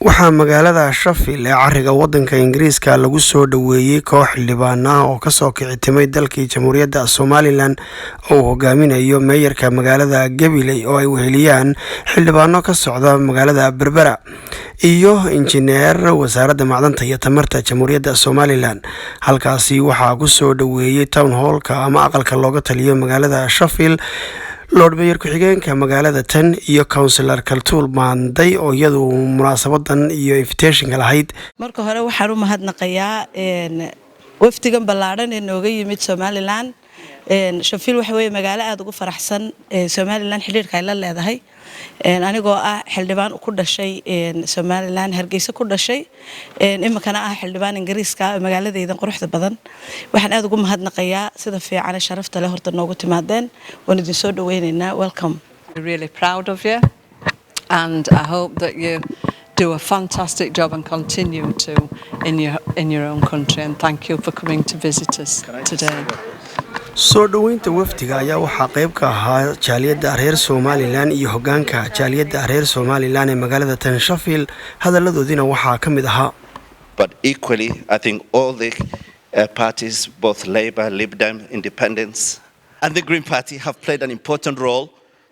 waxaa magaalada Sheffield ee cariga wadanka Ingiriiska lagu soo dhaweeyay koox xildhibaan ah oo kasoo kici timay dalkii Jamhuuriyadda Somaliland oo hogaaminayo meeyarka magaalada Gabiley oo ay weheliyaan xildhibaano ka socda magaalada Berbera iyo injineer wasaaradda macdanta iyo tamarta Jamhuuriyadda Somaliland. halkaasi waxaa ku soo dhaweeyay town hall-ka ama aqalka looga taliyo magaalada Sheffield Lord Mayor ku-xigeenka magaalada tan iyo Councillor Kaltuul Maanday oo iyadu munaasabadan iyo invitation-ka lahayd. marka hore waxaan u mahadnaqayaa wafdigan ballaaran ee nooga yimid Somaliland. Sheffield waxa weeye magaalo aad ugu faraxsan Somaliland xiriirka ay la leedahay. anigoo ah xildhibaan ku dhashay Somaliland Hargeysa ku dhashay imikana ah xildhibaan Ingiriiska magaaladeeda quruxda badan. waxaan aad ugu mahadnaqayaa sida fiican sharafta leh horta noogu timaadeen waan idin soo dhaweynaynaa. welcome. We're really proud of you and I hope that you do a fantastic job and continue to in your own country, and thank you for coming to visit us today. soo dhaweynta wafdiga ayaa waxaa qayb ka ahaa jaaliyadda reer Somaliland iyo hoggaanka jaaliyadda reer Somaliland ee magaalada tan Sheffield. hadaladoodina waxaa ka mid ahaa But equally, I think all the parties, both Labour, Lib Dem, Independents, and the Green Party have played an important role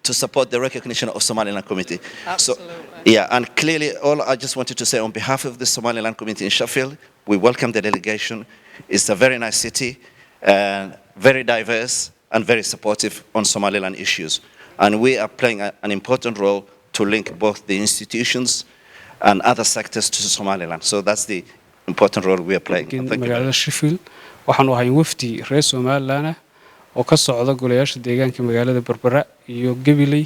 to support the recognition of Somaliland Committee. Absolutely. And clearly, all I just wanted to say on behalf of the Somaliland Committee in Sheffield, we welcome the delegation. It's a very nice city, very diverse, and very supportive on Somaliland issues. And we are playing an important role to link both the institutions and other sectors to Somaliland. So that's the important role we are playing. magaalada Sheffield waxaan u ahay wafdi reer Somaliland oo ka socda golayaasha deegaanka magaalada Berbera iyo Gabiley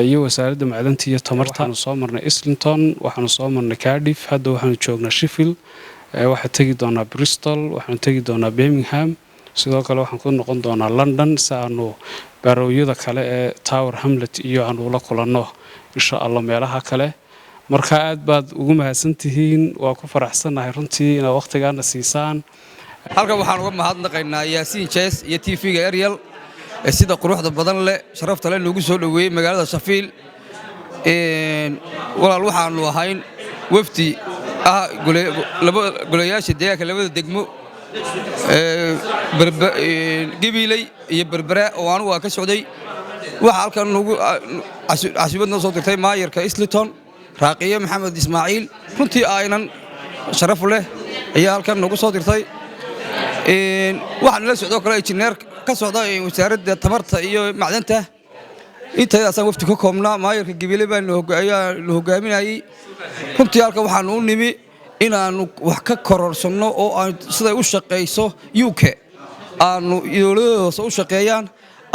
iyo wasaaradda macdanta iyo tamarta. waxaan soo marnay Islington, waxaan soo marnay Cardiff, hadda waxaan joognaa Sheffield. waxaan tagi doonaa Bristol, waxaan tagi doonaa Birmingham, sidoo kale waxaan ku noqon doonaa London si aanu baarooyada kale ee Tower Hamlet iyo aanu la kulanno insha Allah meelaha kale. marka aad baad ugu mahadsantihiin, waa ku faraxsanahay runtii inaad waqtigaana siisaan. halkan waxaan uga mahadnaqaynaa Yaasiin Jees iyo TV-ga Ariel sida quruxda badan leh sharafta leh lagu soo dhaweeyay magaalada Sheffield. walaal waxaanu ahayn wafdi golayaasha deegaanka labada degmo Gabiley iyo Berbera oo anigu ka socday. waxa halkan nagu casuubadna soo dirtay maayarka Islington Raaqiye Maxamed Ismaaciil, runtii aynan sharaf leh ayaa halkan nagu soo dirtay. waxaan la socdo kale injineer ka socda wasaaradda tamarta iyo macdanta. intaas aan wafdi ka koobnaa maayarka Gabiley baan la hogaaminayay. runtii halkan waxaan u nimi inaanu wax ka kororsano oo aan sida u shaqeyso UK aanu iyadoo u shaqeeyaan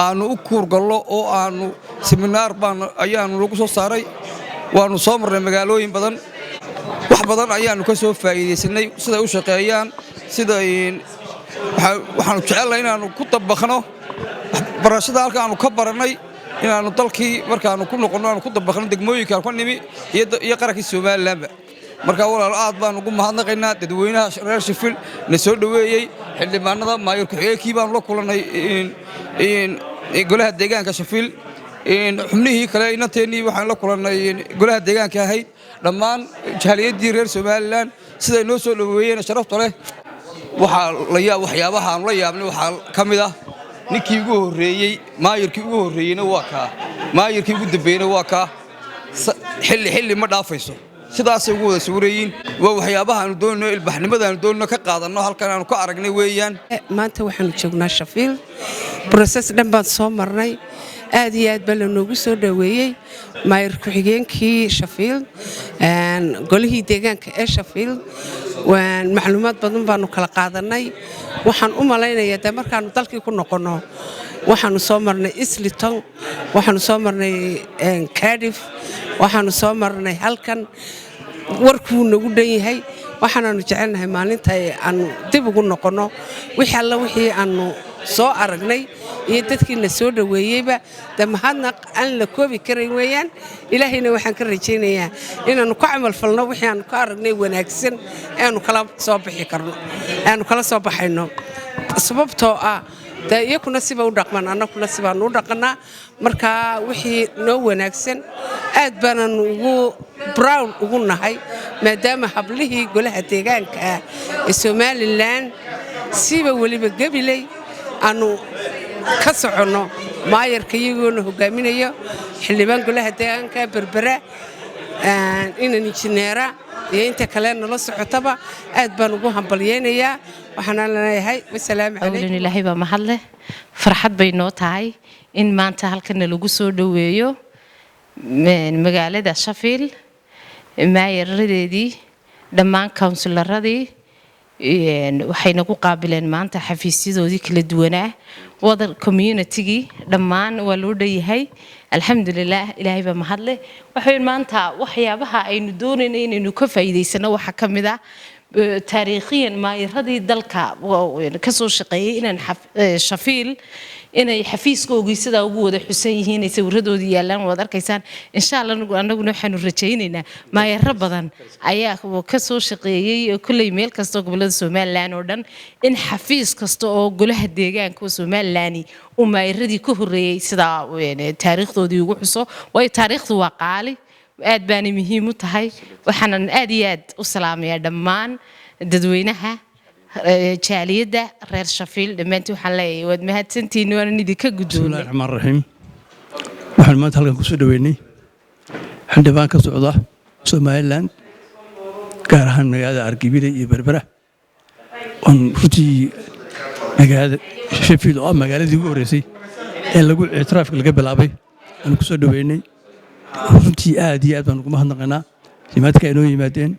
aanu u kuurgallo oo aanu seminar baan ayaanu lagu soo saaray. waanu soo marnay magaalooyin badan, wax badan ayaanu ka soo faa'iideysanay sida u shaqeeyaan. sida waxaanu jecelahay inaanu ku dabaqno barashada halka aanu ka baranay, inaanu dalkii markaanu ku noqono aanu ku dabaqno degmooyinka ka nimi iyo qaranka Somaliland. marka walaal aad baan ugu mahadnaqaynaa dadweynaha reer Sheffield na soo dhaweeyay. xildhibaanada maayar ku-xigeenkii baan la kulanay golaha deegaanka Sheffield. xubnihii kale inanteennii waxaan la kulanay golaha deegaanka ahayd dhammaan jaaliyadii reer Somaliland siday noo soo dhaweeyeen sharafta leh. waxyaabaha aan la yaabnay waxaa ka mid ah ninkii ugu horeeyay maayarkii ugu horeeyayna waa ka maayarkii ugu dambeeyayna waa ka xilli ma dhaafayso sidaasay ugu wada suureeyeen. waa waxyaabaha aan doonno ilbaxnimada aan doonno ka qaadanno halkan aan ku aragnay weeyaan. maanta waxaan joognaa Sheffield, process dhan baan soo marnay. aad iyo aad baa noogu soo dhaweeyay maayar ku-xigeenkii Sheffield, golihii deegaanka ee Sheffield. macluumaad badan baanu kala qaadanay. waxaan u malaynayaa markaanu dalkii ku noqono waxaanu soo marnay Islington, waxaanu soo marnay Cardiff, waxaanu soo marnay halkan. warkuu nagu dhan yahay. waxaanu jecelnahay maalinta aanu dib ugu noqono wixii aanu soo aragnay iyo dadkiina soo dhaweeyayba mahadnaq aan la koobi karin weeyaan. ilaahayna waxaan ka rajaynayaa inaanu ku camal falno wixii aanu ka aragnay wanaagsan aanu kala soo bixi karno, aanu kala soo baxayno. sababtoo ah iyakuna siba u dhaqmaan, annaguna sibaan u dhaqanaa. marka wixii noo wanaagsan aad baanan ugu proud ugu nahay maadaama hablihii golaha deegaanka ee Somaliland siba waliba Gabiley aanu ka socono maayarka iyagoona hogaaminayo xildhibaan golaha deegaanka Berbera inaan injineera iyo inta kale nala socotaba aad baan ugu hambalyeeynaya waxaan leenahay wasalaam calaykum ilaahay baa mahad leh farxad bay noo tahay in maanta halkan lagu soo dhaweeyo magaalada Sheffield maayaradeedii dhammaan councilaradii waxayna ku qaabileen maanta xafiisyadoodii kala duwanaa wada community dhammaan waa loo dhayahay alxamdulillah ilaahay baa mahad leh waxaan maanta waxyaabaha aynu doonaynay inaynu ka faa'iideysano waxa kamid ah taariikhiyan maayaradii dalka ka soo shaqeeyay inaan Sheffield inay xafiiskooda sida ugu wada xusan yihiin sawiradoodi yaalaan wada arkaysaan insha Allah anaguna waxaanu rajaynaynaa maayaro badan ayaa ka soo shaqeeyay kulay meel kasta gobolada Somaliland oo dhan in xafiis kasta oo golaha deegaanka Somaliland uu maayaradii ku horeeyay sida taariikhdoodii ugu xuso way taariikhdu waa qaali aad baan muhiim u tahay waxaan aad iyo aad u salaamayaa dhammaan dadweynaha jaaliyada reer Sheffield dhammaantii waxaan leeyahay waad mahadsantihiin waan idinka guddoonay bismillaahir rahmaanir rahiim waxaan maanta halkan ku soo dhaweynay xildhibaan ka socda Somaliland gaar ahaan magaalada Argibile iyo Berbera on runtii magaalada Sheffield oo magaaladii ugu horeysay ee lagu ictiraafka laga bilaabay aan ku soo dhaweynay runtii aad iyo aad baan ugu mahadnaqaynaa simaadka inoo yimaadeen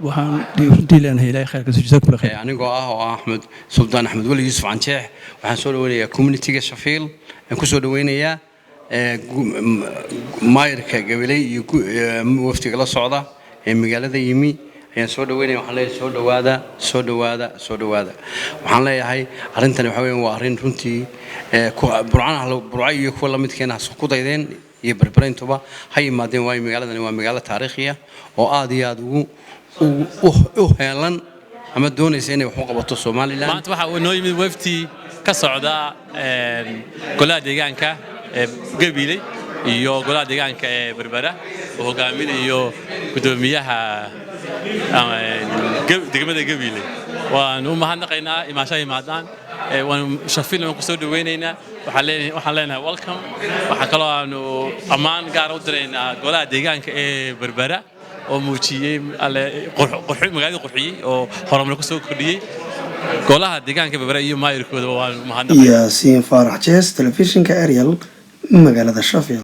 waxaan runtii leenahay ilaahay khayr ka soo jazaakum khayr anigoo ah oo Axmed Sultan Axmed Wali Yuusuf Canjeex waxaan soo dhaweynayaa community-ga Sheffield aan ku soo dhaweynayaa maayarka Gabiley iyo waftiga la socda ee magaalada yimi ayaan soo dhaweynayaa waxaan leeyahay soo dhawaada waxaan leeyahay arintani waxa weeyaan waa arin runtii burcaan iyo kuwa la midkeena ku daydeen iyo Berberayntuba hay yimaadeen waa magaaladani waa magaalo taariikhiya oo aad iyo aad ugu heelan ama doonaysa inay wax u qabato Somaliland maanta waxa uu noo yimid wafti ka socda golaha deegaanka ee Gabiley iyo golaha deegaanka ee Berbera oo hogaaminayo gudoomiyaha degmada Gabiley waan u mahadnaqaynaa imaashay maadaan waan Sheffield ku soo dhaweynaynaa waxaan leenahay welcome waxa kale oo aanu amaan gaar u direynaa golaha deegaanka ee Berbera oo muujiyay magaalada qurxiyay oo horumar ku soo kordhiyay golaha deegaanka Berbera iyo maayirkooda waan mahadnaqaynaa Yaasiin Faarax Jees telefishinka Ariel magaalada Sheffield.